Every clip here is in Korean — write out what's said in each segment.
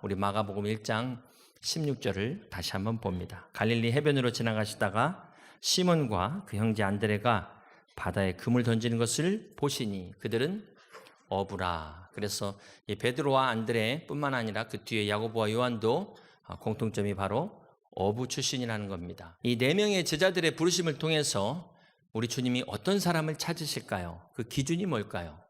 우리 마가복음 1장 16절을 다시 한번 봅니다. 갈릴리 해변으로 지나가시다가 시몬과 그 형제 안드레가 바다에 그물 던지는 것을 보시니 그들은 어부라. 그래서 이 베드로와 안드레뿐만 아니라 그 뒤에 야고보와 요한도 공통점이 바로 어부 출신이라는 겁니다. 이 네 명의 제자들의 부르심을 통해서 우리 주님이 어떤 사람을 찾으실까요? 그 기준이 뭘까요?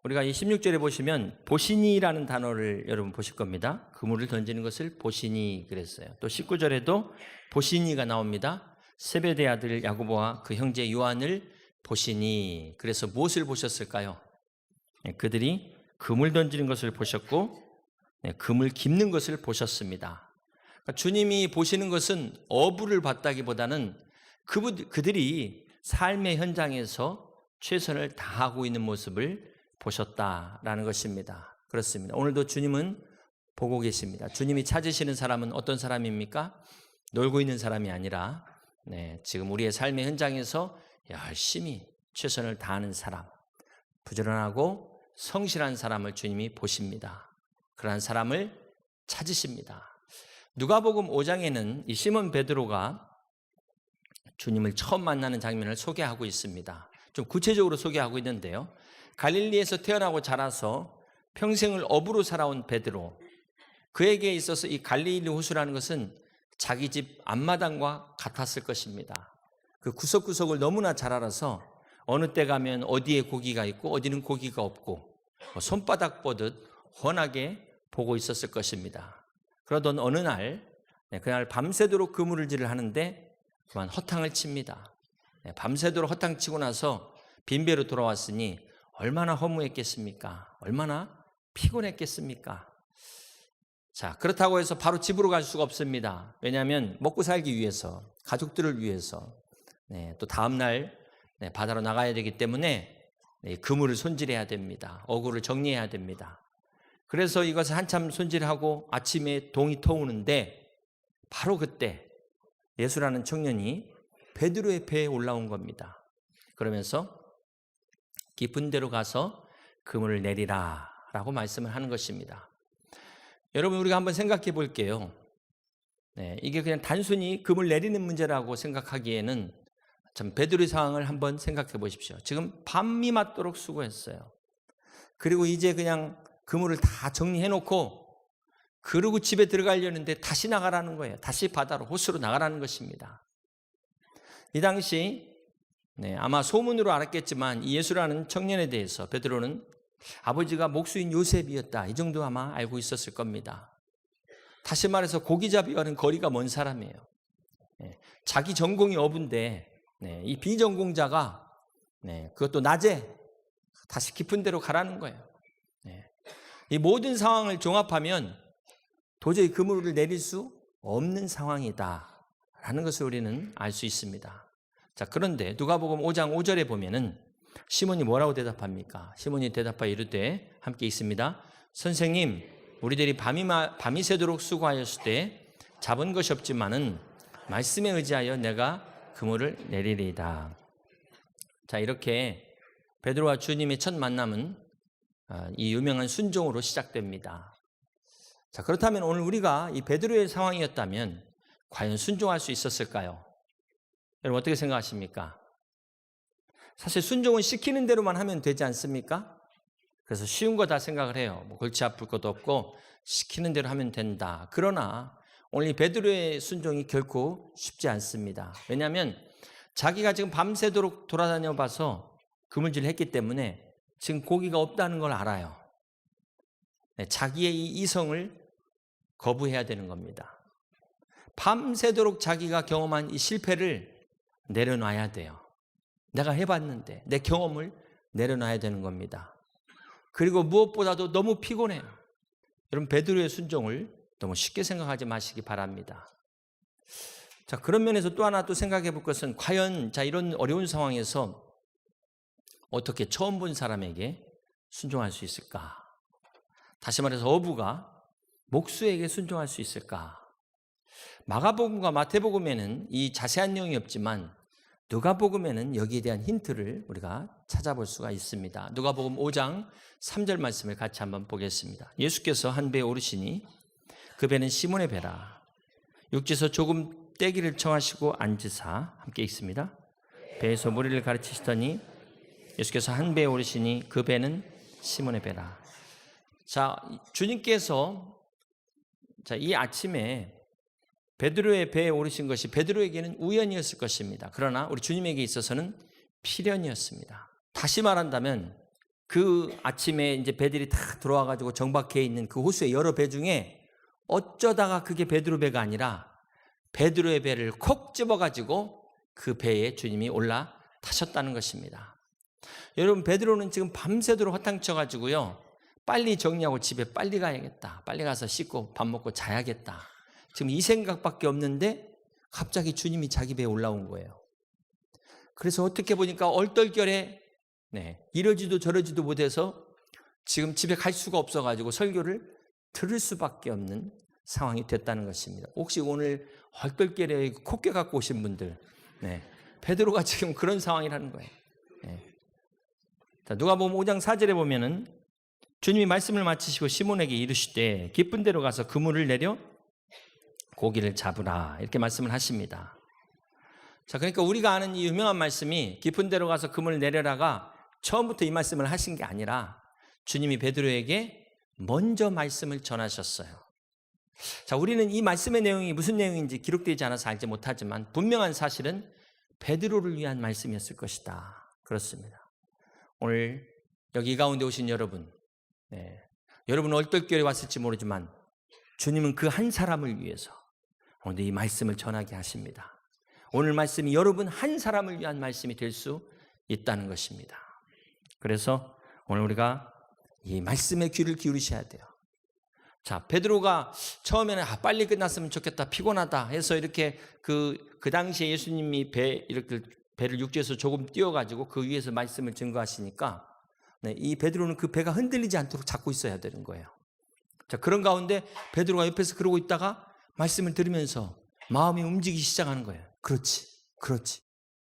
우리가 이 16절에 보시면 보시니라는 단어를 여러분 보실 겁니다. 그물을 던지는 것을 보시니 그랬어요. 또 19절에도 보시니가 나옵니다. 세베대 아들 야고보와 그 형제 요한을 보시니. 그래서 무엇을 보셨을까요? 그들이 그물 던지는 것을 보셨고 그물 깁는 것을 보셨습니다. 그러니까 주님이 보시는 것은 어부를 봤다기보다는 그들이 삶의 현장에서 최선을 다하고 있는 모습을 보셨다라는 것입니다. 그렇습니다. 오늘도 주님은 보고 계십니다. 주님이 찾으시는 사람은 어떤 사람입니까? 놀고 있는 사람이 아니라 지금 우리의 삶의 현장에서 열심히 최선을 다하는 사람, 부지런하고 성실한 사람을 주님이 보십니다. 그러한 사람을 찾으십니다. 누가복음 5장에는 이 시몬 베드로가 주님을 처음 만나는 장면을 소개하고 있습니다. 좀 구체적으로 소개하고 있는데요. 갈릴리에서 태어나고 자라서 평생을 어부로 살아온 베드로, 그에게 있어서 이 갈릴리 호수라는 것은 자기 집 앞마당과 같았을 것입니다. 그 구석구석을 너무나 잘 알아서 어느 때 가면 어디에 고기가 있고 어디는 고기가 없고 손바닥 보듯 훤하게 보고 있었을 것입니다. 그러던 어느 날, 그날 밤새도록 그물질을 하는데 그만 허탕을 칩니다. 밤새도록 허탕 치고 나서 빈배로 돌아왔으니 얼마나 허무했겠습니까? 얼마나 피곤했겠습니까? 자, 그렇다고 해서 바로 집으로 갈 수가 없습니다. 왜냐하면 먹고 살기 위해서, 가족들을 위해서, 또 다음날 바다로 나가야 되기 때문에 그물을 손질해야 됩니다. 어구를 정리해야 됩니다. 그래서 이것을 한참 손질하고 아침에 동이 터오는데 바로 그때 예수라는 청년이 베드로의 배에 올라온 겁니다. 그러면서 깊은 데로 가서 그물을 내리라 라고 말씀을 하는 것입니다. 여러분, 우리가 한번 생각해 볼게요. 이게 그냥 단순히 그물 내리는 문제라고 생각하기에는 참 베드로의 상황을 한번 생각해 보십시오. 지금 밤이 맞도록 수고했어요. 그리고 이제 그냥 그물을 다 정리해 놓고 그러고 집에 들어가려는데 다시 나가라는 거예요. 다시 바다로, 호수로 나가라는 것입니다. 이 당시 아마 소문으로 알았겠지만 이 예수라는 청년에 대해서 베드로는 아버지가 목수인 요셉이었다, 이 정도 아마 알고 있었을 겁니다. 다시 말해서 고기잡이와는 거리가 먼 사람이에요. 자기 전공이 어부인데 이 비전공자가 그것도 낮에 다시 깊은 데로 가라는 거예요. 이 모든 상황을 종합하면 도저히 그물을 내릴 수 없는 상황이다라는 것을 우리는 알 수 있습니다. 자, 그런데 누가복음 5장 5절에 보면은 시몬이 뭐라고 대답합니까? 시몬이 대답하여 이르되, 함께 있습니다. 선생님, 우리들이 밤이 새도록 수고하였을 때 잡은 것이 없지만은 말씀에 의지하여 내가 그물을 내리리이다. 자, 이렇게 베드로와 주님의 첫 만남은 이 유명한 순종으로 시작됩니다. 자, 그렇다면 오늘 우리가 이 베드로의 상황이었다면 과연 순종할 수 있었을까요? 여러분, 어떻게 생각하십니까? 사실 순종은 시키는 대로만 하면 되지 않습니까? 그래서 쉬운 거 다 생각을 해요. 골치 아플 것도 없고 시키는 대로 하면 된다. 그러나 오늘 이 베드로의 순종이 결코 쉽지 않습니다. 왜냐하면 자기가 지금 밤새도록 돌아다녀 봐서 그물질을 했기 때문에 지금 고기가 없다는 걸 알아요. 자기의 이 이성을 거부해야 되는 겁니다. 밤새도록 자기가 경험한 이 실패를 내려놔야 돼요. 내가 해봤는데 내 경험을 내려놔야 되는 겁니다. 그리고 무엇보다도 너무 피곤해요. 여러분, 베드로의 순종을 너무 쉽게 생각하지 마시기 바랍니다. 자, 그런 면에서 또 하나 또 생각해 볼 것은 과연 이런 어려운 상황에서 어떻게 처음 본 사람에게 순종할 수 있을까? 다시 말해서 어부가 목수에게 순종할 수 있을까? 마가복음과 마태복음에는 이 자세한 내용이 없지만 누가복음에는 여기에 대한 힌트를 우리가 찾아볼 수가 있습니다. 누가복음 5장 3절 말씀을 같이 한번 보겠습니다. 예수께서 한 배에 오르시니 그 배는 시몬의 배라. 육지에서 조금 떼기를 청하시고 앉으사 함께 읽습니다. 배에서 무리를 가르치시더니 예수께서 한 배에 오르시니 그 배는 시몬의 배라. 자, 주님께서 이 아침에 베드로의 배에 오르신 것이 베드로에게는 우연이었을 것입니다. 그러나 우리 주님에게 있어서는 필연이었습니다. 다시 말한다면 그 아침에 이제 배들이 다 들어와 가지고 정박해 있는 그 호수의 여러 배 중에 어쩌다가 그게 베드로 배가 아니라 베드로의 배를 콕 집어 가지고 그 배에 주님이 올라 타셨다는 것입니다. 여러분, 베드로는 지금 밤새도록 허탕쳐 가지고요, 빨리 정리하고 집에 빨리 가야겠다, 빨리 가서 씻고 밥 먹고 자야겠다, 지금 이 생각밖에 없는데 갑자기 주님이 자기 배에 올라온 거예요. 그래서 어떻게 보니까 얼떨결에 이러지도 저러지도 못해서 지금 집에 갈 수가 없어가지고 설교를 들을 수밖에 없는 상황이 됐다는 것입니다. 혹시 오늘 얼떨결에 콧겨 갖고 오신 분들, 베드로가 지금 그런 상황이라는 거예요. 자, 누가복음 5장 4절에 보면은 주님이 말씀을 마치시고 시몬에게 이르시되 깊은 데로 가서 그물을 내려 고기를 잡으라, 이렇게 말씀을 하십니다. 자, 그러니까 우리가 아는 이 유명한 말씀이 깊은 데로 가서 그물을 내려라가 처음부터 이 말씀을 하신 게 아니라 주님이 베드로에게 먼저 말씀을 전하셨어요. 자, 우리는 이 말씀의 내용이 무슨 내용인지 기록되지 않아서 알지 못하지만 분명한 사실은 베드로를 위한 말씀이었을 것이다. 그렇습니다. 오늘 여기 가운데 오신 여러분, 여러분은 얼떨결에 왔을지 모르지만 주님은 그 한 사람을 위해서 오늘 이 말씀을 전하게 하십니다. 오늘 말씀이 여러분 한 사람을 위한 말씀이 될 수 있다는 것입니다. 그래서 오늘 우리가 이 말씀의 귀를 기울이셔야 돼요. 자, 베드로가 처음에는 빨리 끝났으면 좋겠다, 피곤하다 해서 이렇게 그 당시에 예수님이 배를 육지에서 조금 띄워가지고 그 위에서 말씀을 증거하시니까 이 베드로는 그 배가 흔들리지 않도록 잡고 있어야 되는 거예요. 자, 그런 가운데 베드로가 옆에서 그러고 있다가 말씀을 들으면서 마음이 움직이기 시작하는 거예요. 그렇지.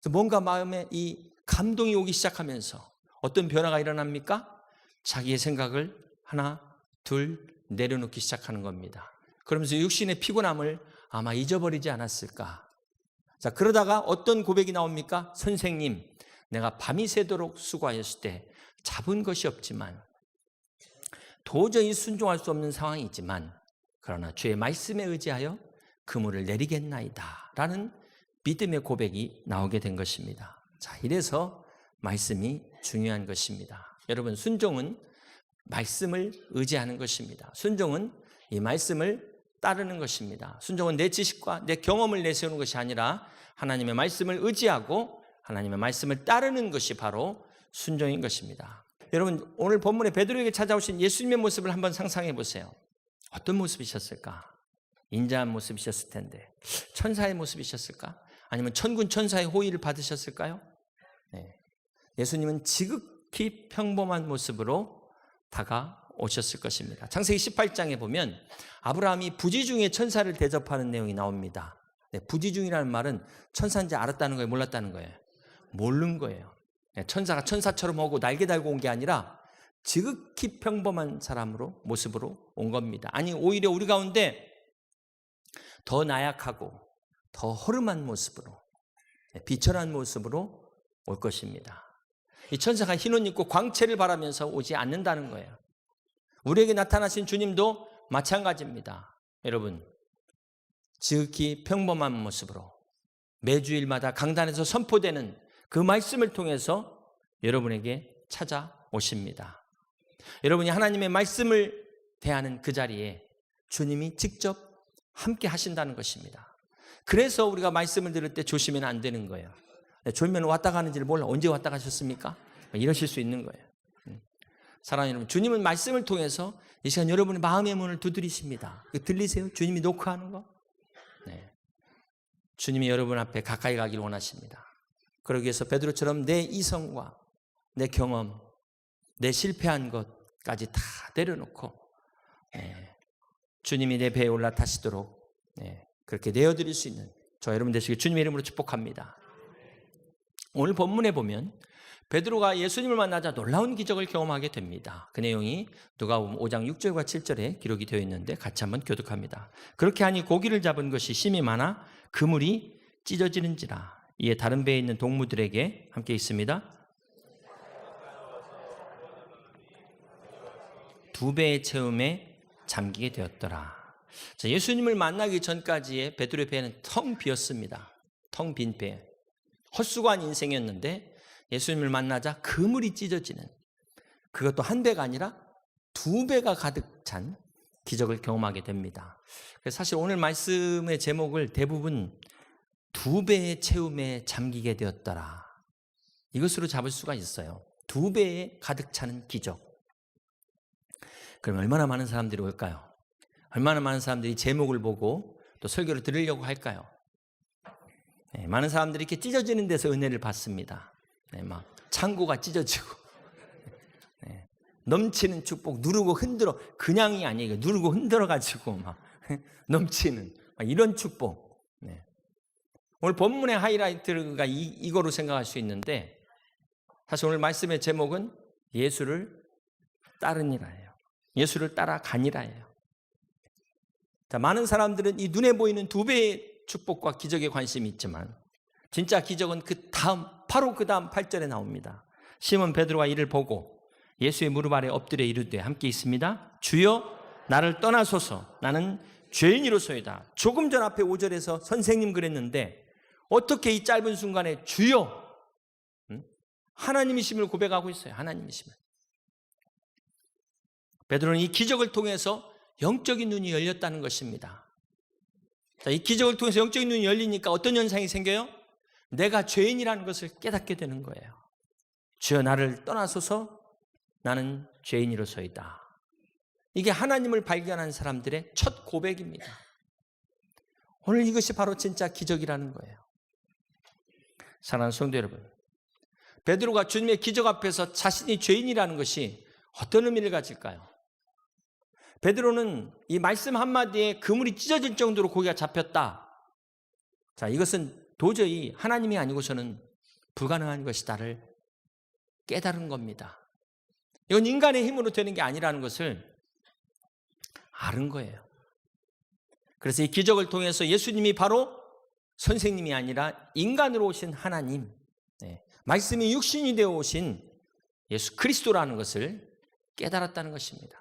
뭔가 마음에 이 감동이 오기 시작하면서 어떤 변화가 일어납니까? 자기의 생각을 하나, 둘 내려놓기 시작하는 겁니다. 그러면서 육신의 피곤함을 아마 잊어버리지 않았을까. 자, 그러다가 어떤 고백이 나옵니까? 선생님, 내가 밤이 새도록 수고하였을 때 잡은 것이 없지만 도저히 순종할 수 없는 상황이지만 그러나 주의 말씀에 의지하여 그물을 내리겠나이다 라는 믿음의 고백이 나오게 된 것입니다. 자, 이래서 말씀이 중요한 것입니다. 여러분, 순종은 말씀을 의지하는 것입니다. 순종은 이 말씀을 따르는 것입니다. 순종은 내 지식과 내 경험을 내세우는 것이 아니라 하나님의 말씀을 의지하고 하나님의 말씀을 따르는 것이 바로 순종인 것입니다. 여러분, 오늘 본문에 베드로에게 찾아오신 예수님의 모습을 한번 상상해 보세요. 어떤 모습이셨을까? 인자한 모습이셨을 텐데, 천사의 모습이셨을까? 아니면 천군 천사의 호의를 받으셨을까요? 예수님은 지극히 평범한 모습으로 다가오셨을 것입니다. 창세기 18장에 보면 아브라함이 부지중에 천사를 대접하는 내용이 나옵니다. 부지중이라는 말은 천사인지 알았다는 거예요, 몰랐다는 거예요? 모르는 거예요. 천사가 천사처럼 오고 날개 달고 온 게 아니라 지극히 평범한 사람으로, 모습으로 온 겁니다. 아니, 오히려 우리 가운데 더 나약하고 더 허름한 모습으로, 비천한 모습으로 올 것입니다. 이 천사가 흰 옷 입고 광채를 바라면서 오지 않는다는 거예요. 우리에게 나타나신 주님도 마찬가지입니다. 여러분, 지극히 평범한 모습으로 매주일마다 강단에서 선포되는 그 말씀을 통해서 여러분에게 찾아오십니다. 여러분이 하나님의 말씀을 대하는 그 자리에 주님이 직접 함께 하신다는 것입니다. 그래서 우리가 말씀을 들을 때 조심하면 안 되는 거예요. 졸면 왔다 가는지를 몰라. 언제 왔다 가셨습니까? 이러실 수 있는 거예요. 사랑하는 여러분, 주님은 말씀을 통해서 이 시간 여러분의 마음의 문을 두드리십니다. 들리세요? 주님이 녹화하는 거? 주님이 여러분 앞에 가까이 가기를 원하십니다. 그러기 위해서 베드로처럼 내 이성과 내 경험, 내 실패한 것까지 다 내려놓고 주님이 내 배에 올라타시도록 그렇게 내어드릴 수 있는 저 여러분 되시길 주님의 이름으로 축복합니다. 오늘 본문에 보면 베드로가 예수님을 만나자 놀라운 기적을 경험하게 됩니다. 그 내용이 누가복음 5장 6절과 7절에 기록이 되어 있는데 같이 한번 교독합니다. 그렇게 하니 고기를 잡은 것이 심이 많아 그물이 찢어지는지라. 이에 다른 배에 있는 동무들에게 함께 있습니다. 2배의 채움에 잠기게 되었더라. 자, 예수님을 만나기 전까지의 베드로의 배는 텅 비었습니다. 텅 빈 배. 헛수고한 인생이었는데 예수님을 만나자 그물이 찢어지는, 그것도 한 배가 아니라 2배가 가득 찬 기적을 경험하게 됩니다. 그래서 사실 오늘 말씀의 제목을 대부분 2배의 채움에 잠기게 되었더라, 이것으로 잡을 수가 있어요. 2배에 가득 차는 기적. 그럼 얼마나 많은 사람들이 올까요? 얼마나 많은 사람들이 제목을 보고 또 설교를 들으려고 할까요? 네, 많은 사람들이 이렇게 찢어지는 데서 은혜를 받습니다. 네, 막 창고가 찢어지고, 네, 넘치는 축복, 누르고 흔들어, 그냥이 아니에요. 누르고 흔들어 가지고 막 넘치는 막 이런 축복. 네. 오늘 본문의 하이라이트가 이거로 생각할 수 있는데, 사실 오늘 말씀의 제목은 예수를 따르니라예요. 예수를 따라가니라예요. 자, 많은 사람들은 이 눈에 보이는 2배의 축복과 기적에 관심이 있지만 진짜 기적은 그 다음, 바로 그 다음 8절에 나옵니다. 시몬 베드로가 이를 보고 예수의 무릎 아래 엎드려 이르되, 함께 있습니다. 주여 나를 떠나소서, 나는 죄인이로소이다. 조금 전 앞에 5절에서 선생님 그랬는데 어떻게 이 짧은 순간에 주여, 하나님이심을 고백하고 있어요. 하나님이심을. 베드로는 이 기적을 통해서 영적인 눈이 열렸다는 것입니다. 자, 이 기적을 통해서 영적인 눈이 열리니까 어떤 현상이 생겨요? 내가 죄인이라는 것을 깨닫게 되는 거예요. 주여 나를 떠나소서, 나는 죄인이로소이다. 이게 하나님을 발견한 사람들의 첫 고백입니다. 오늘 이것이 바로 진짜 기적이라는 거예요. 사랑하는 성도 여러분, 베드로가 주님의 기적 앞에서 자신이 죄인이라는 것이 어떤 의미를 가질까요? 베드로는 이 말씀 한마디에 그물이 찢어질 정도로 고기가 잡혔다. 자, 이것은 도저히 하나님이 아니고서는 불가능한 것이다를 깨달은 겁니다. 이건 인간의 힘으로 되는 게 아니라는 것을 아는 거예요. 그래서 이 기적을 통해서 예수님이 바로 선생님이 아니라 인간으로 오신 하나님, 말씀이 육신이 되어 오신 예수 그리스도라는 것을 깨달았다는 것입니다.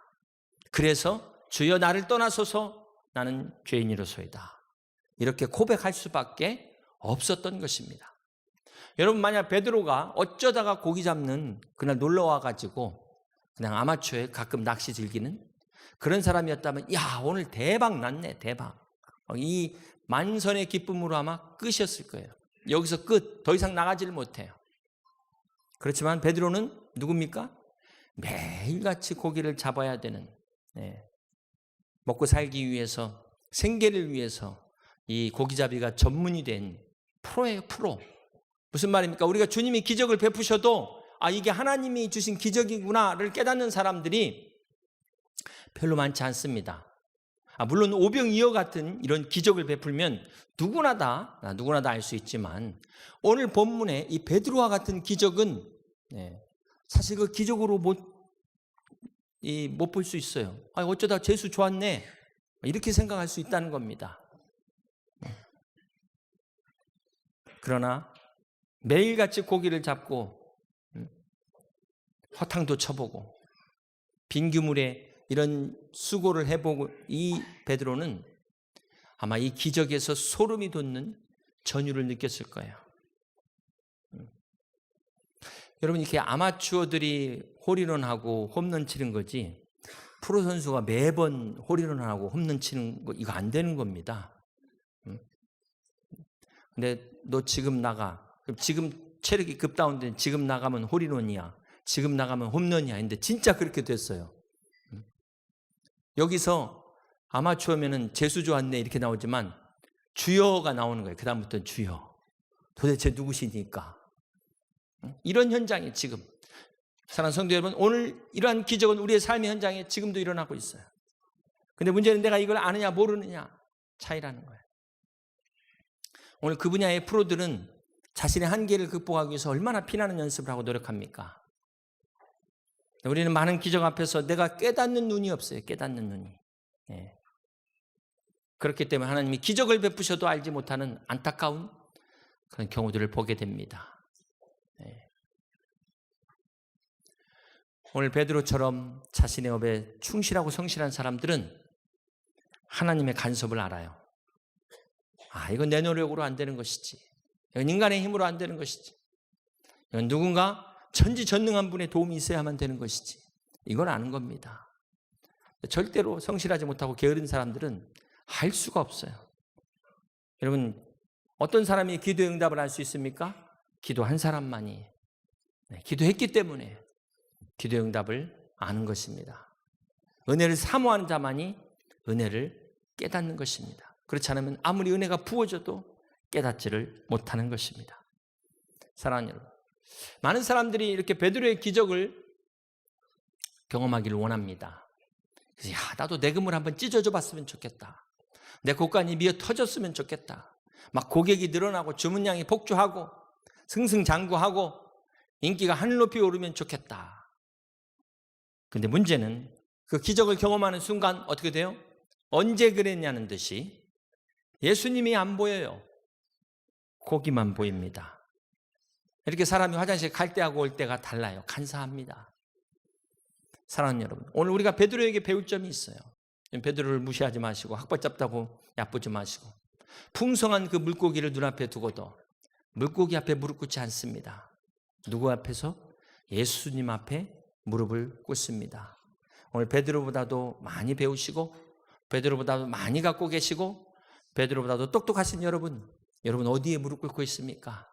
그래서 주여 나를 떠나소서, 나는 죄인이로소이다, 이렇게 고백할 수밖에 없었던 것입니다. 여러분, 만약 베드로가 어쩌다가 고기 잡는 그날 놀러 와가지고 그냥 아마추어에 가끔 낚시 즐기는 그런 사람이었다면, 야, 오늘 대박 났네, 대박. 이 만선의 기쁨으로 아마 끝이었을 거예요. 여기서 끝, 더 이상 나가지를 못해요. 그렇지만 베드로는 누굽니까? 매일같이 고기를 잡아야 되는, 먹고 살기 위해서, 생계를 위해서 이 고기잡이가 전문이 된 프로예요, 프로. 무슨 말입니까? 우리가 주님이 기적을 베푸셔도 이게 하나님이 주신 기적이구나를 깨닫는 사람들이 별로 많지 않습니다. 물론 오병이어 같은 이런 기적을 베풀면 누구나 다 알 수 있지만, 오늘 본문에 이 베드로와 같은 기적은 사실 그 기적으로 못 볼 수 있어요. 어쩌다 재수 좋았네, 이렇게 생각할 수 있다는 겁니다. 그러나 매일같이 고기를 잡고 허탕도 쳐보고 빈규물에 이런 수고를 해보고, 이 베드로는 아마 이 기적에서 소름이 돋는 전율을 느꼈을 거예요. 여러분, 이렇게 아마추어들이 홀인원하고 홈런 치는 거지, 프로 선수가 매번 홀인원하고 홈런 치는 거, 이거 안 되는 겁니다. 근데 너 지금 나가, 지금 체력이 급다운돼, 지금 나가면 홀인원이야, 지금 나가면 홈런이야. 근데 진짜 그렇게 됐어요. 여기서 아마추어면은 재수 좋았네 이렇게 나오지만 주여가 나오는 거예요. 그 다음부터는 주여, 도대체 누구시니까? 이런 현장이 지금, 사랑하는 성도 여러분, 오늘 이러한 기적은 우리의 삶의 현장에 지금도 일어나고 있어요. 근데 문제는 내가 이걸 아느냐 모르느냐 차이라는 거예요. 오늘 그 분야의 프로들은 자신의 한계를 극복하기 위해서 얼마나 피나는 연습을 하고 노력합니까? 우리는 많은 기적 앞에서 내가 깨닫는 눈이 없어요. 깨닫는 눈이. 예. 그렇기 때문에 하나님이 기적을 베푸셔도 알지 못하는 안타까운 그런 경우들을 보게 됩니다. 예. 오늘 베드로처럼 자신의 업에 충실하고 성실한 사람들은 하나님의 간섭을 알아요. 이건 내 노력으로 안 되는 것이지. 이건 인간의 힘으로 안 되는 것이지. 이건 누군가 전지전능한 분의 도움이 있어야만 되는 것이지. 이건 아는 겁니다. 절대로 성실하지 못하고 게으른 사람들은 할 수가 없어요. 여러분, 어떤 사람이 기도의 응답을 할 수 있습니까? 기도한 사람만이. 기도했기 때문에 기도의 응답을 아는 것입니다. 은혜를 사모하는 자만이 은혜를 깨닫는 것입니다. 그렇지 않으면 아무리 은혜가 부어져도 깨닫지를 못하는 것입니다. 사랑하는 여러분, 많은 사람들이 이렇게 베드로의 기적을 경험하기를 원합니다. 그래서 나도 내 금을 한번 찢어줘 봤으면 좋겠다. 내 곡간이 미어 터졌으면 좋겠다. 막 고객이 늘어나고 주문량이 폭주하고 승승장구하고 인기가 하늘 높이 오르면 좋겠다. 근데 문제는 그 기적을 경험하는 순간 어떻게 돼요? 언제 그랬냐는 듯이 예수님이 안 보여요. 고기만 보입니다. 이렇게 사람이 화장실 갈 때하고 올 때가 달라요. 간사합니다. 사랑하는 여러분, 오늘 우리가 베드로에게 배울 점이 있어요. 베드로를 무시하지 마시고 학벌 잡다고 얕보지 마시고 풍성한 그 물고기를 눈앞에 두고도 물고기 앞에 무릎 꿇지 않습니다. 누구 앞에서? 예수님 앞에 무릎을 꿇습니다. 오늘 베드로보다도 많이 배우시고 베드로보다도 많이 갖고 계시고 베드로보다도 똑똑하신 여러분 어디에 무릎 꿇고 있습니까?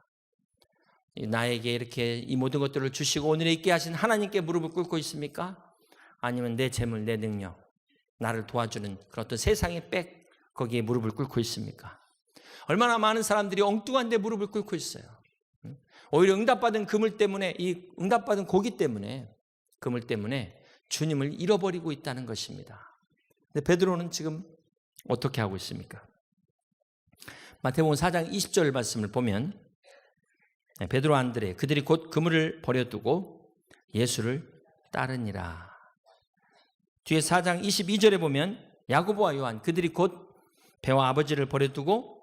나에게 이렇게 이 모든 것들을 주시고 오늘에 있게 하신 하나님께 무릎을 꿇고 있습니까? 아니면 내 재물, 내 능력, 나를 도와주는 그런 어떤 세상의 빽 거기에 무릎을 꿇고 있습니까? 얼마나 많은 사람들이 엉뚱한 데 무릎을 꿇고 있어요. 오히려 응답받은 그물 때문에, 이 응답받은 고기 때문에, 그물 때문에 주님을 잃어버리고 있다는 것입니다. 근데 베드로는 지금 어떻게 하고 있습니까? 마태복음 4장 20절 말씀을 보면 베드로 안드레 그들이 곧 그물을 버려두고 예수를 따르니라. 뒤에 4장 22절에 보면 야고보와 요한 그들이 곧 배와 아버지를 버려두고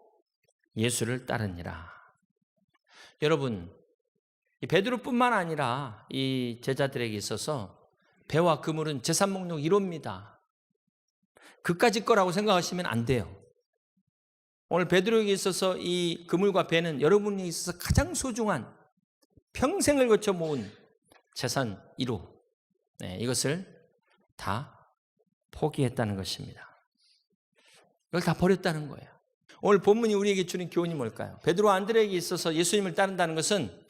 예수를 따르니라. 여러분, 이 베드로뿐만 아니라 이 제자들에게 있어서 배와 그물은 재산 목록 1호입니다. 그까짓 거라고 생각하시면 안 돼요. 오늘 베드로에게 있어서 이 그물과 배는 여러분에게 있어서 가장 소중한 평생을 거쳐 모은 재산 1호. 이것을 다 포기했다는 것입니다. 이걸 다 버렸다는 거예요. 오늘 본문이 우리에게 주는 교훈이 뭘까요? 베드로와 안드레에게 있어서 예수님을 따른다는 것은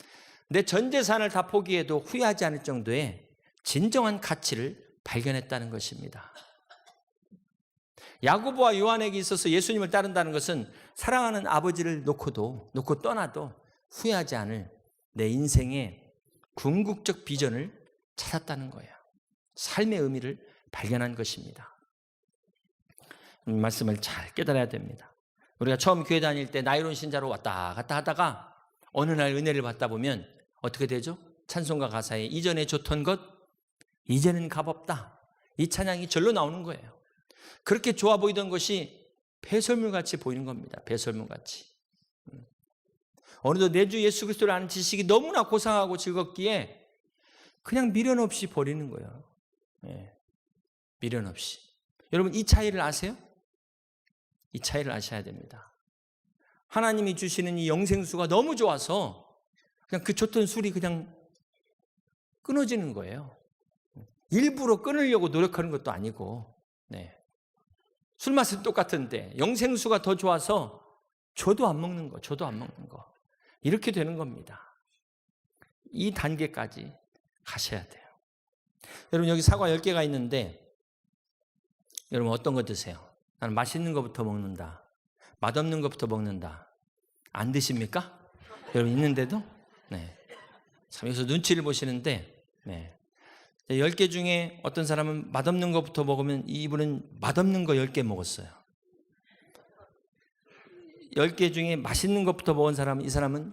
내 전 재산을 다 포기해도 후회하지 않을 정도의 진정한 가치를 발견했다는 것입니다. 야고보와 요한에게 있어서 예수님을 따른다는 것은 사랑하는 아버지를 놓고 떠나도 후회하지 않을 내 인생의 궁극적 비전을 찾았다는 거예요. 삶의 의미를 발견한 것입니다. 이 말씀을 잘 깨달아야 됩니다. 우리가 처음 교회 다닐 때 나이론 신자로 왔다 갔다 하다가 어느 날 은혜를 받다 보면 어떻게 되죠? 찬송가 가사에 이전에 좋던 것 이제는 값없다. 이 찬양이 절로 나오는 거예요. 그렇게 좋아 보이던 것이 배설물같이 보이는 겁니다. 배설물같이. 어느덧 내 주 예수 그리스도를 아는 지식이 너무나 고상하고 즐겁기에 그냥 미련 없이 버리는 거예요. 미련 없이. 여러분, 이 차이를 아세요? 이 차이를 아셔야 됩니다. 하나님이 주시는 이 영생수가 너무 좋아서 그냥 그 좋던 술이 그냥 끊어지는 거예요. 일부러 끊으려고 노력하는 것도 아니고, 술 맛은 똑같은데 영생수가 더 좋아서 저도 안 먹는 거. 이렇게 되는 겁니다. 이 단계까지 가셔야 돼요. 여러분, 여기 사과 10개가 있는데 여러분 어떤 거 드세요? 나는 맛있는 것부터 먹는다. 맛없는 것부터 먹는다. 안 드십니까? 여러분 있는데도? 참 여기서 눈치를 보시는데 10개 중에 어떤 사람은 맛없는 것부터 먹으면 이분은 맛없는 거 10개 먹었어요. 10개 중에 맛있는 것부터 먹은 사람은 이 사람은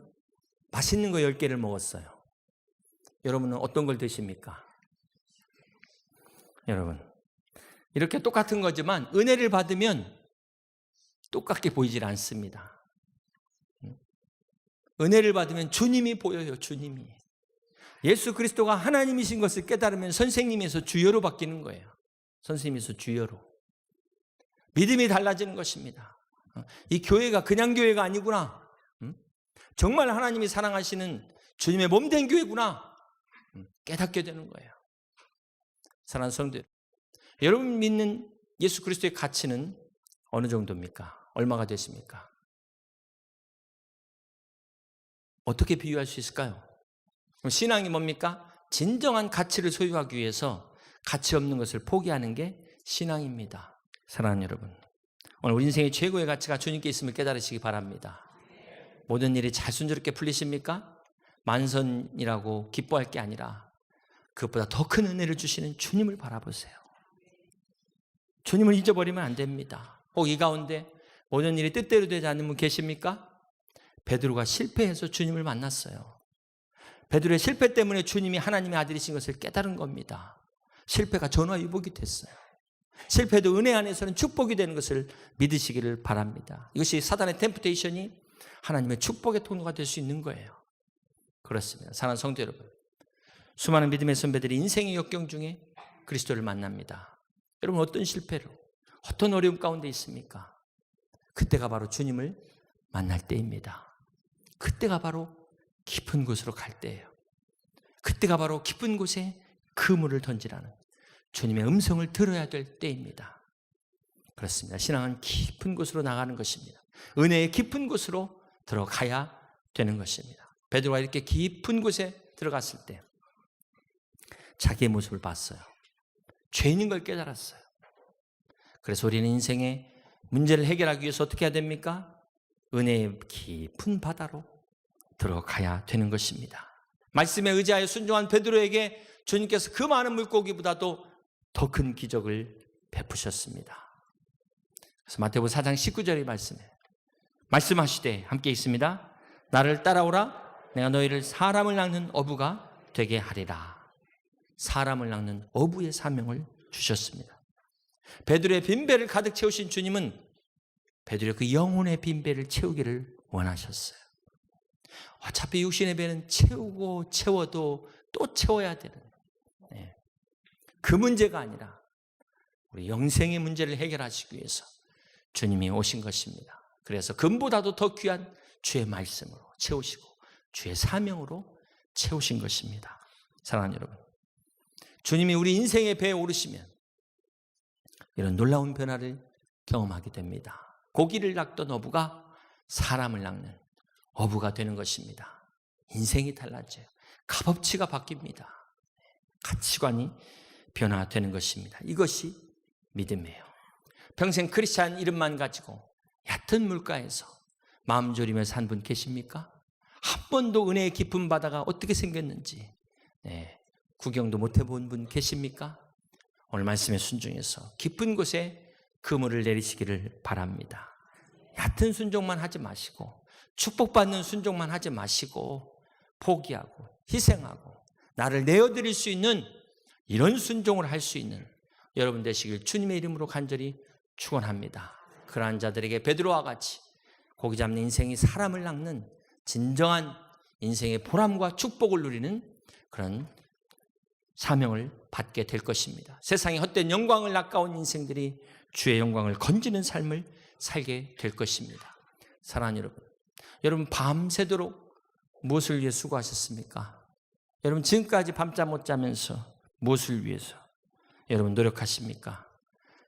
맛있는 거 10개를 먹었어요. 여러분은 어떤 걸 드십니까? 여러분, 이렇게 똑같은 거지만 은혜를 받으면 똑같게 보이질 않습니다. 은혜를 받으면 주님이 보여요. 주님이. 예수 그리스도가 하나님이신 것을 깨달으면 선생님에서 주여로 바뀌는 거예요. 선생님에서 주여로. 믿음이 달라지는 것입니다. 이 교회가 그냥 교회가 아니구나. 정말 하나님이 사랑하시는 주님의 몸된 교회구나. 깨닫게 되는 거예요. 사랑하는 성도 여러분, 믿는 예수 그리스도의 가치는 어느 정도입니까? 얼마가 되십니까? 어떻게 비유할 수 있을까요? 그럼 신앙이 뭡니까? 진정한 가치를 소유하기 위해서 가치 없는 것을 포기하는 게 신앙입니다. 사랑하는 여러분, 오늘 우리 인생의 최고의 가치가 주님께 있음을 깨달으시기 바랍니다. 모든 일이 잘 순조롭게 풀리십니까? 만선이라고 기뻐할 게 아니라 그것보다 더 큰 은혜를 주시는 주님을 바라보세요. 주님을 잊어버리면 안 됩니다. 혹 이 가운데 모든 일이 뜻대로 되지 않는 분 계십니까? 베드로가 실패해서 주님을 만났어요. 베드로의 실패 때문에 주님이 하나님의 아들이신 것을 깨달은 겁니다. 실패가 전화위복이 됐어요. 실패도 은혜 안에서는 축복이 되는 것을 믿으시기를 바랍니다. 이것이 사단의 템프테이션이 하나님의 축복의 통로가 될 수 있는 거예요. 그렇습니다. 사랑하는 성도 여러분, 수많은 믿음의 선배들이 인생의 역경 중에 그리스도를 만납니다. 여러분, 어떤 실패로, 어떤 어려움 가운데 있습니까? 그때가 바로 주님을 만날 때입니다. 그때가 바로 깊은 곳으로 갈 때예요. 그때가 바로 깊은 곳에 그물을 던지라는 주님의 음성을 들어야 될 때입니다. 그렇습니다. 신앙은 깊은 곳으로 나가는 것입니다. 은혜의 깊은 곳으로 들어가야 되는 것입니다. 베드로가 이렇게 깊은 곳에 들어갔을 때 자기의 모습을 봤어요. 죄인인 걸 깨달았어요. 그래서 우리는 인생의 문제를 해결하기 위해서 어떻게 해야 됩니까? 은혜의 깊은 바다로 들어가야 되는 것입니다. 말씀에 의지하여 순종한 베드로에게 주님께서 그 많은 물고기보다도 더 큰 기적을 베푸셨습니다. 그래서 마태복음 4장 19절의 말씀하시되 함께 있습니다. 나를 따라오라. 내가 너희를 사람을 낚는 어부가 되게 하리라. 사람을 낚는 어부의 사명을 주셨습니다. 베드로의 빈배를 가득 채우신 주님은 베드로의 그 영혼의 빈배를 채우기를 원하셨어요. 어차피 육신의 배는 채우고 채워도 또 채워야 되는 그 문제가 아니라 우리 영생의 문제를 해결하시기 위해서 주님이 오신 것입니다. 그래서 금보다도 더 귀한 주의 말씀으로 채우시고 주의 사명으로 채우신 것입니다. 사랑하는 여러분, 주님이 우리 인생의 배에 오르시면 이런 놀라운 변화를 경험하게 됩니다. 고기를 낚던 어부가 사람을 낚는 어부가 되는 것입니다. 인생이 달라져요. 값어치가 바뀝니다. 가치관이 변화되는 것입니다. 이것이 믿음이에요. 평생 크리스찬 이름만 가지고 얕은 물가에서 마음 졸이며 산 분 계십니까? 한 번도 은혜의 깊은 바다가 어떻게 생겼는지 구경도 못 해본 분 계십니까? 오늘 말씀에 순종해서 깊은 곳에 그물을 내리시기를 바랍니다. 얕은 순종만 하지 마시고 축복받는 순종만 하지 마시고 포기하고 희생하고 나를 내어드릴 수 있는 이런 순종을 할 수 있는 여러분 되시길 주님의 이름으로 간절히 축원합니다. 그러한 자들에게 베드로와 같이 고기 잡는 인생이 사람을 낚는 진정한 인생의 보람과 축복을 누리는 그런 사명을 받게 될 것입니다. 세상의 헛된 영광을 아까운 인생들이 주의 영광을 건지는 삶을 살게 될 것입니다. 사랑하는 여러분 밤새도록 무엇을 위해 수고하셨습니까? 여러분 지금까지 밤잠 못 자면서 무엇을 위해서 여러분 노력하십니까?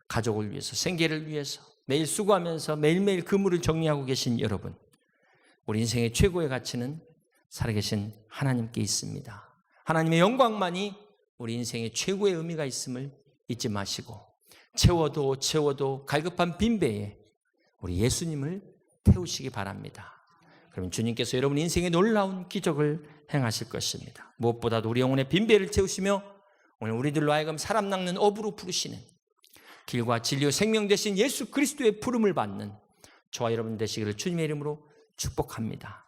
가족을 위해서, 생계를 위해서 매일 수고하면서 매일매일 그물을 정리하고 계신 여러분, 우리 인생의 최고의 가치는 살아계신 하나님께 있습니다. 하나님의 영광만이 우리 인생의 최고의 의미가 있음을 잊지 마시고 채워도 갈급한 빈배에 우리 예수님을 태우시기 바랍니다. 그러면 주님께서 여러분 인생의 놀라운 기적을 행하실 것입니다. 무엇보다도 우리 영혼의 빈배를 채우시며 오늘 우리들로 하여금 사람 낚는 어부로 부르시는 길과 진리와 생명 되신 예수 그리스도의 부름을 받는 저와 여러분 되시기를 주님의 이름으로 축복합니다.